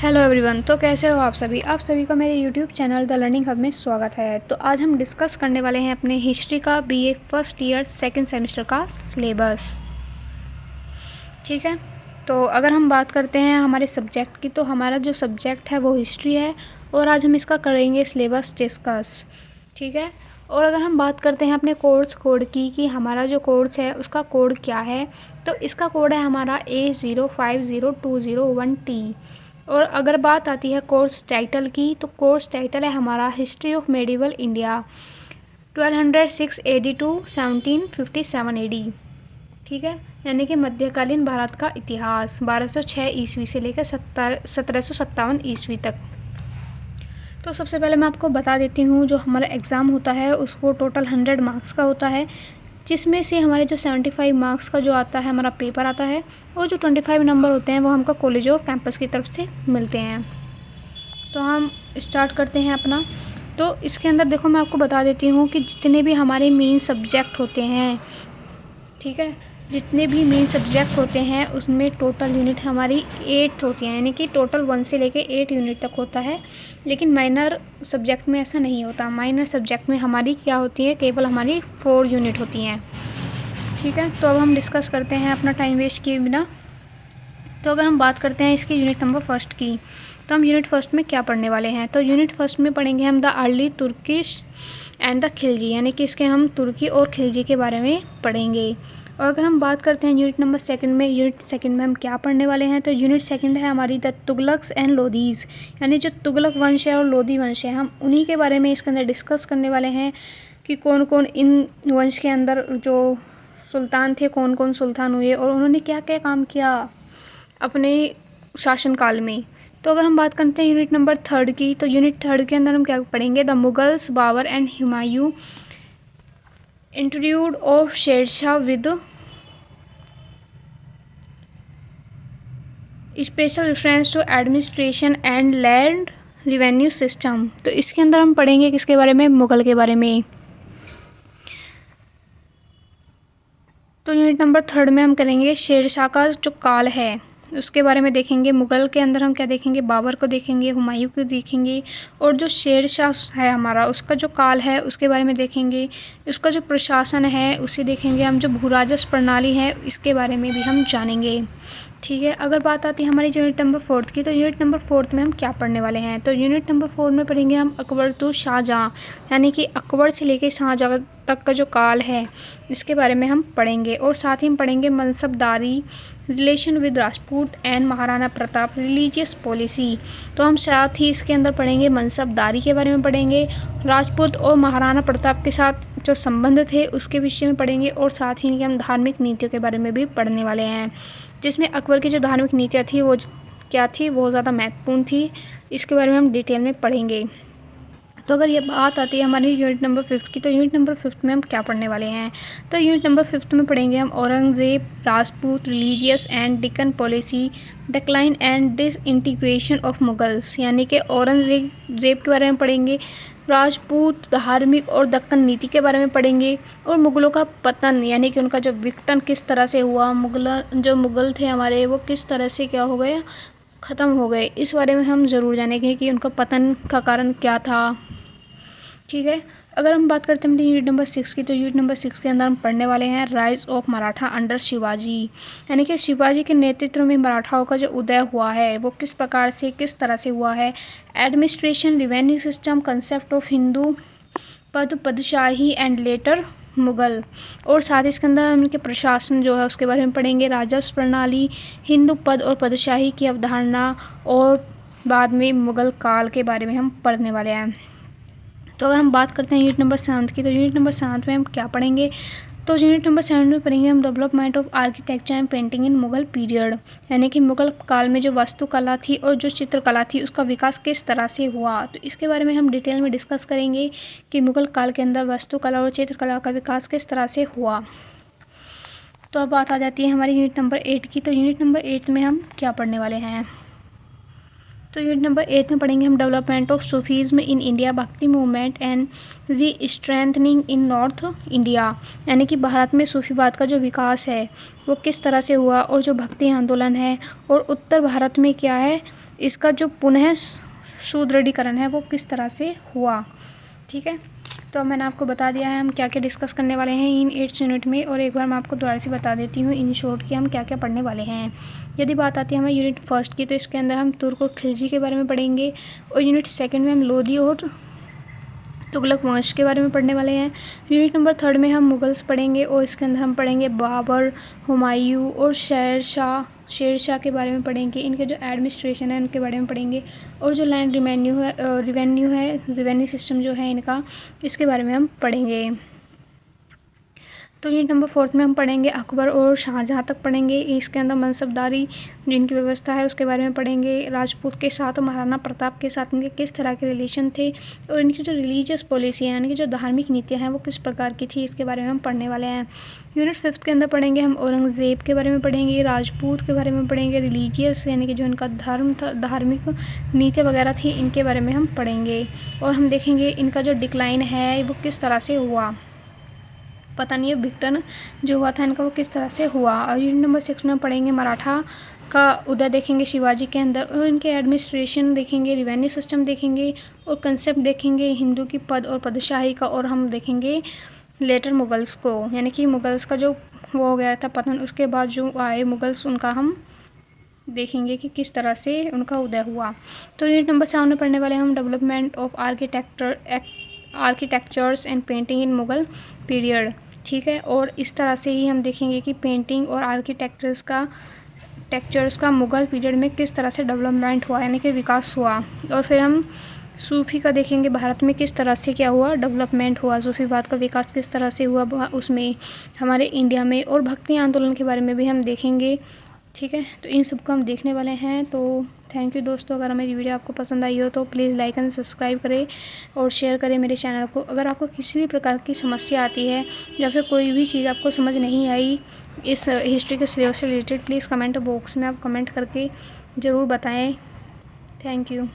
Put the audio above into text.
Hello everyone. तो कैसे हो आप सभी का मेरे YouTube channel the learning hub में स्वागत है। तो आज हम डिस्कस करने वाले हैं अपने हिस्ट्री का BA first year second semester का सिलेबस। ठीक है, तो अगर हम बात करते हैं हमारे सब्जेक्ट की, तो हमारा जो सब्जेक्ट है वो हिस्ट्री है और आज हम इसका करेंगे सिलेबस डिस्कस। ठीक है, और अगर हम बात करते हैं अपने कोर्स कोड की कि हमारा जो कोर्स है उसका कोड क्या है, तो इसका कोड है हमारा A050201T। और अगर बात आती है कोर्स टाइटल की, तो कोर्स टाइटल है हमारा history of medieval India 1206 AD to 1757 AD। ठीक है, यानी कि मध्यकालीन भारत का इतिहास 1206 ईस्वी से लेकर 1757 ईस्वी तक। तो सबसे पहले मैं आपको बता देती हूँ, जो हमारा एग्ज़ाम होता है उसको टोटल 100 मार्क्स का होता है, जिसमें से हमारे जो 75 मार्क्स का जो आता है हमारा पेपर आता है, और जो 25 नंबर होते हैं वो हमको कॉलेज और कैंपस की तरफ से मिलते हैं। तो हम स्टार्ट करते हैं अपना। तो इसके अंदर देखो, मैं आपको बता देती हूँ कि जितने भी हमारे मेन सब्जेक्ट होते हैं, ठीक है, जितने भी मेन सब्जेक्ट होते हैं उसमें टोटल यूनिट हमारी 8 होती हैं, यानी कि टोटल 1 से लेके 8 यूनिट तक होता है। लेकिन माइनर सब्जेक्ट में ऐसा नहीं होता। माइनर सब्जेक्ट में हमारी क्या होती है, केवल हमारी 4 यूनिट होती हैं। ठीक है, तो अब हम डिस्कस करते हैं अपना टाइम वेस्ट किए बिना। तो अगर हम बात करते हैं इसकी यूनिट नंबर फर्स्ट की, तो हम यूनिट फर्स्ट में क्या पढ़ने वाले हैं। तो यूनिट फर्स्ट में पढ़ेंगे हम the early Turkish and the Khilji, यानी कि इसके हम तुर्की और खिलजी के बारे में पढ़ेंगे। और अगर हम बात करते हैं यूनिट नंबर सेकंड में, यूनिट सेकंड में हम क्या पढ़ने वाले हैं, तो यूनिट सेकंड है हमारी द तुगलक्स एंड लोधीज़, यानी जो तुगलक वंश है और लोधी वंश है, हम उन्हीं के बारे में इसके अंदर डिस्कस करने वाले हैं कि कौन कौन इन वंश के अंदर जो सुल्तान थे, कौन कौन सुल्तान हुए और उन्होंने क्या क्या काम किया अपने शासनकाल में। तो अगर हम बात करते हैं यूनिट नंबर थर्ड की, तो यूनिट थर्ड के अंदर हम क्या पढ़ेंगे, the Mughals, Babar and Humayun, introduced of Sher Shah with special reference to administration and land revenue system. तो इसके अंदर हम पढ़ेंगे किसके बारे में, मुगल के बारे में। तो यूनिट नंबर थर्ड में हम करेंगे शेरशाह का जो काल है उसके बारे में देखेंगे। मुग़ल के अंदर हम क्या देखेंगे, बाबर को देखेंगे, हुमायूं को देखेंगे, और जो शेरशाह है हमारा उसका जो काल है उसके बारे में देखेंगे। उसका जो प्रशासन है उसे देखेंगे हम। जो भूराजस्व प्रणाली है इसके बारे में भी हम जानेंगे। ठीक है, अगर बात आती है हमारी यूनिट नंबर फोर्थ की, तो यूनिट नंबर फोर्थ में हम क्या पढ़ने वाले हैं, तो यूनिट नंबर 4 में पढ़ेंगे हम अकबर टू शाहजहाँ, यानी कि अकबर से लेके शाहजहाँ तक का जो काल है इसके बारे में हम पढ़ेंगे। और साथ ही हम पढ़ेंगे mansabdari, relation with Rajput and Maharana Pratap, religious policy. तो हम साथ ही इसके अंदर पढ़ेंगे मनसबदारी के बारे में पढ़ेंगे, राजपूत और महाराणा प्रताप के साथ जो संबंध थे उसके विषय में पढ़ेंगे, और साथ ही इनकी हम धार्मिक नीतियों के बारे में भी पढ़ने वाले हैं, जिसमें अकबर की जो धार्मिक नीतियाँ थी वो क्या थी, बहुत ज़्यादा महत्वपूर्ण थी। इसके बारे में हम डिटेल में पढ़ेंगे। तो अगर ये बात आती है हमारी यूनिट नंबर फिफ्थ की, तो यूनिट नंबर फिफ्थ में हम क्या पढ़ने वाले हैं, तो यूनिट नंबर फिफ्थ में पढ़ेंगे हम Aurangzeb, Rajput, religious and deacon policy, decline and disintegration of Mughals, यानी कि औरंगज़ेब के बारे में पढ़ेंगे, राजपूत, धार्मिक और दक्कन नीति के बारे में पढ़ेंगे, और मुग़लों का पतन, यानी कि उनका जो विघटन किस तरह से हुआ, मुग़ल थे हमारे वो किस तरह से क्या हो गए, ख़त्म हो गए, इस बारे में हम ज़रूर जानेंगे कि उनका पतन का कारण क्या था। ठीक है, अगर हम बात करते हैं यूनिट नंबर 6 की, तो यूनिट नंबर 6 के अंदर हम पढ़ने वाले हैं rise of Maratha under Shivaji, यानी कि शिवाजी के नेतृत्व में मराठाओं का जो उदय हुआ है वो किस प्रकार से किस तरह से हुआ है, administration, revenue system, concept of Hindu पद, पदशाही एंड लेटर मुग़ल, और साथ ही इसके अंदर उनके प्रशासन जो है उसके बारे में पढ़ेंगे, राजस्व प्रणाली, हिंदू पद और पदशाही की अवधारणा, और बाद में मुग़ल काल के बारे में हम पढ़ने वाले हैं। तो अगर हम बात करते हैं यूनिट नंबर 7 की, तो यूनिट नंबर 7 में हम क्या पढ़ेंगे, तो यूनिट नंबर 7 में पढ़ेंगे हम development of architecture and painting in Mughal period, यानी कि मुग़ल काल में जो वास्तुकला थी और जो चित्रकला थी उसका विकास किस तरह से हुआ। तो इसके बारे में हम डिटेल में डिस्कस करेंगे कि मुग़ल काल के अंदर वास्तुकला और चित्रकला का विकास किस तरह से हुआ। तो अब बात आ जाती है हमारी यूनिट नंबर 8 की, तो यूनिट नंबर 8 में हम क्या पढ़ने वाले हैं, तो यूनिट नंबर 8 में पढ़ेंगे हम डेवलपमेंट ऑफ सूफीज़्म इन इंडिया, भक्ति movement and re strengthening in north India, यानी कि भारत में सूफीवाद का जो विकास है वो किस तरह से हुआ, और जो भक्ति आंदोलन है और उत्तर भारत में क्या है इसका जो पुनः सुदृढ़ीकरण है वो किस तरह से हुआ। ठीक है, तो मैंने आपको बता दिया है हम क्या क्या डिस्कस करने वाले हैं इन 8 यूनिट में, और एक बार मैं आपको दोबारा से बता देती हूँ इन शॉर्ट कि हम क्या क्या पढ़ने वाले हैं। यदि बात आती है हमें यूनिट फर्स्ट की, तो इसके अंदर हम तुर्क और खिलजी के बारे में पढ़ेंगे, और यूनिट सेकंड में हम लोदी और तुगलक वंश के बारे में पढ़ने वाले हैं। यूनिट नंबर थर्ड में हम मुगल्स पढ़ेंगे, और इसके अंदर हम पढ़ेंगे बाबर, हुमायूं और शेरशाह के बारे में पढ़ेंगे। इनके जो एडमिनिस्ट्रेशन है उनके बारे में पढ़ेंगे, और जो लैंड रिवेन्यू सिस्टम जो है इनका, इसके बारे में हम पढ़ेंगे। तो यूनिट नंबर फोर्थ में हम पढ़ेंगे अकबर और शाहजहाँ तक पढ़ेंगे। इसके अंदर मनसबदारी जिनकी व्यवस्था है उसके बारे में पढ़ेंगे। राजपूत के साथ और महाराणा प्रताप के साथ इनके किस तरह के रिलेशन थे, और इनकी जो रिलीजियस पॉलिसी है यानी कि जो धार्मिक नीतियाँ हैं वो किस प्रकार की थी, इसके बारे में हम पढ़ने वाले हैं। यूनिट फिफ्थ के अंदर पढ़ेंगे हम औरंगज़ेब के बारे में पढ़ेंगे, राजपूत के बारे में पढ़ेंगे, रिलीजियस यानी कि जो इनका धर्म था, धार्मिक नीतियाँ वगैरह थी, इनके बारे में हम पढ़ेंगे। और हम देखेंगे इनका जो डिक्लाइन है वो किस तरह से हुआ, पता नहीं है विघटन जो हुआ था इनका वो किस तरह से हुआ। और यूनिट नंबर 6 में हम पढ़ेंगे मराठा का उदय देखेंगे शिवाजी के अंदर, और इनके एडमिनिस्ट्रेशन देखेंगे, रिवेन्यू सिस्टम देखेंगे, और कंसेप्ट देखेंगे हिंदू की पद और पदशाही का, और हम देखेंगे लेटर मुगल्स को, यानी कि मुगल्स का जो वो हो गया था पतन, उसके बाद जो आए मुगल्स उनका हम देखेंगे कि किस तरह से उनका उदय हुआ। तो यूनिट नंबर 7 में पढ़ने वाले हम development of architectures and painting in Mughal period. ठीक है, और इस तरह से ही हम देखेंगे कि पेंटिंग और टेक्चर्स का मुगल पीरियड में किस तरह से डेवलपमेंट हुआ, यानी कि विकास हुआ। और फिर हम सूफ़ी का देखेंगे, भारत में किस तरह से क्या हुआ, डेवलपमेंट हुआ, सूफ़ीवाद का विकास किस तरह से हुआ उसमें हमारे इंडिया में, और भक्ति आंदोलन के बारे में भी हम देखेंगे। ठीक है, तो इन सबको हम देखने वाले हैं। तो थैंक यू दोस्तों, अगर हमारी वीडियो आपको पसंद आई हो तो प्लीज़ लाइक एंड सब्सक्राइब करें और शेयर करें मेरे चैनल को। अगर आपको किसी भी प्रकार की समस्या आती है या फिर कोई भी चीज़ आपको समझ नहीं आई इस हिस्ट्री के सिलेबस से रिलेटेड, प्लीज़ कमेंट बॉक्स में आप कमेंट करके ज़रूर बताएं। Thank you.